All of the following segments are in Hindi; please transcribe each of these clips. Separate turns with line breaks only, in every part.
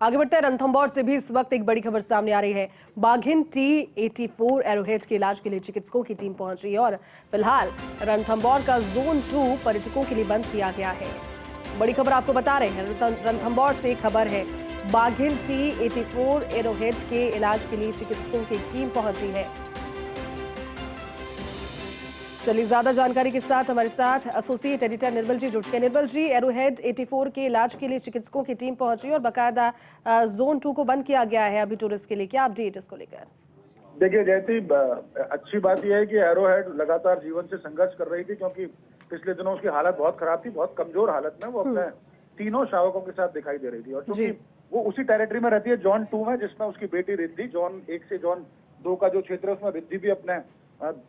आगे बढ़ते हैं रणथंभौर से भी इस वक्त एक बड़ी खबर सामने आ रही है। बाघिन T-84 एरोहेड के इलाज के लिए चिकित्सकों की टीम पहुंच रही है और फिलहाल रणथंभौर का जोन 2 पर्यटकों के लिए बंद किया गया है। बड़ी खबर आपको बता रहे हैं, रणथंभौर से खबर है। बाघिन T-84 एरोहेड के इलाज के लिए चिकित्सकों की टीम पहुंची है। चलिए ज्यादा जानकारी के साथ हमारे साथ एसोसिएट एडिटर निर्मल जी जुड़ चुके हैं। निर्मल जी, एरोहेड 84 के इलाज के लिए चिकित्सकों की टीम पहुंची और बाकायदा जोन 2 को बंद किया गया है अभी टूरिस्ट के लिए, क्या अपडेट इसको लेकर?
देखिए जयती, अच्छी बात यह है कि एरोहेड लगातार जीवन से संघर्ष कर रही थी, क्योंकि पिछले दिनों उसकी हालत बहुत खराब थी। बहुत कमजोर हालत में वो अपने तीनों शावकों के साथ दिखाई दे रही थी, और चूंकि वो उसी टेरिटरी में रहती है जोन 2 में, जिसमें उसकी बेटी रिद्धि जोन 1 से जोन 2 का जो क्षेत्र है उसमें रिद्धि भी अपने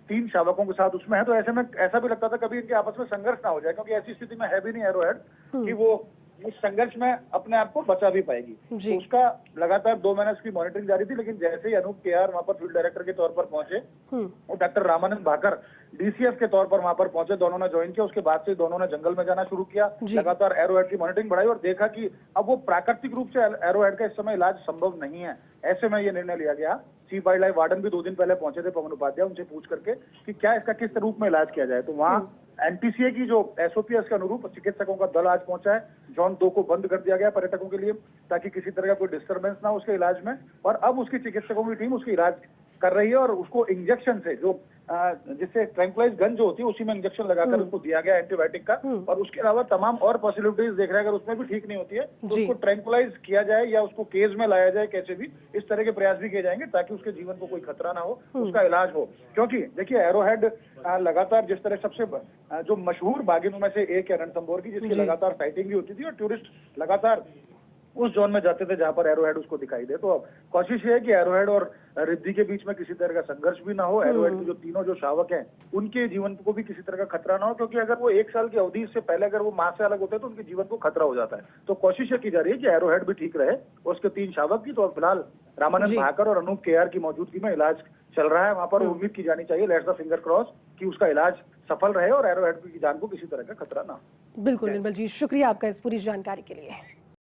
3 शावकों के साथ उसमें है। तो ऐसे में ऐसा भी लगता था कभी इनके आपस में संघर्ष ना हो जाए, क्योंकि ऐसी स्थिति में है भी नहीं एरोहेड कि वो इस संघर्ष में अपने आप को बचा भी पाएगी। तो उसका लगातार 2 महीने उसकी मॉनिटरिंग जारी थी, लेकिन जैसे ही अनूप केआर वहां पर फील्ड डायरेक्टर के तौर पर पहुंचे और डॉक्टर रामानंद भाकर डीसीएफ के तौर पर वहां पर पहुंचे, दोनों ने ज्वाइन किया। उसके बाद से दोनों ने जंगल में जाना शुरू किया, लगातार एरोहेड की मॉनिटरिंग बढ़ाई और देखा कि अब वो प्राकृतिक रूप से एरोहेड का इस समय इलाज संभव नहीं है। ऐसे में ये निर्णय लिया गया। चीफ वाइल्ड लाइफ वार्डन भी 2 दिन पहले पहुंचे थे, पवन उपाध्याय, उनसे पूछ करके कि क्या इसका किस रूप में इलाज किया जाए। तो वहाँ एनटीसीए की जो एसओपीएस के अनुरूप चिकित्सकों का दल आज पहुंचा है। जोन 2 को बंद कर दिया गया पर्यटकों के लिए, ताकि किसी तरह का कोई डिस्टर्बेंस ना हो उसके इलाज में। और अब उसकी चिकित्सकों की टीम उसकी इलाज कर रही है और उसको इंजेक्शन से जो जिससे ट्रैंक्विलाइज गन जो होती है उसी में इंजेक्शन लगाकर उसको दिया गया एंटीबायोटिक का। और उसके अलावा तमाम और पॉसिबिलिटीज देख रहे हैं, अगर उसमें भी ठीक नहीं होती है तो उसको ट्रैंक्विलाइज किया जाए या उसको केज में लाया जाए, कैसे भी इस तरह के प्रयास भी किए जाएंगे ताकि उसके जीवन को कोई खतरा ना हो, उसका इलाज हो। क्योंकि देखिए एरोहेड लगातार जिस तरह सबसे जो मशहूर बाघिनों में से एक है रणथंभौर की, जिसकी लगातार साइटिंग भी होती थी और टूरिस्ट लगातार उस जोन में जाते थे जहां पर एरोहेड उसको दिखाई दे। तो अब कोशिश ये है कि एरोहेड और रिद्धि के बीच में किसी तरह का संघर्ष भी ना हो। एरोहेड के जो तीनों जो शावक हैं उनके जीवन को भी किसी तरह का खतरा ना हो, क्योंकि अगर वो 1 साल की अवधि से पहले अगर वो मां से अलग होते हैं तो उनके जीवन को खतरा हो जाता है। तो कोशिश ये की जा रही है कि एरोहेड भी ठीक रहे और उसके 3 शावक की। तो फिलहाल रामानंद भाकर और अनूप केआर की मौजूदगी में इलाज चल रहा है वहां पर। उम्मीद की जानी चाहिए, लेट्स द फिंगर क्रॉस, कि उसका इलाज सफल रहे और एरोहेड की जान को किसी तरह का खतरा ना हो।
बिल्कुल निर्मल जी, शुक्रिया आपका इस पूरी जानकारी के लिए।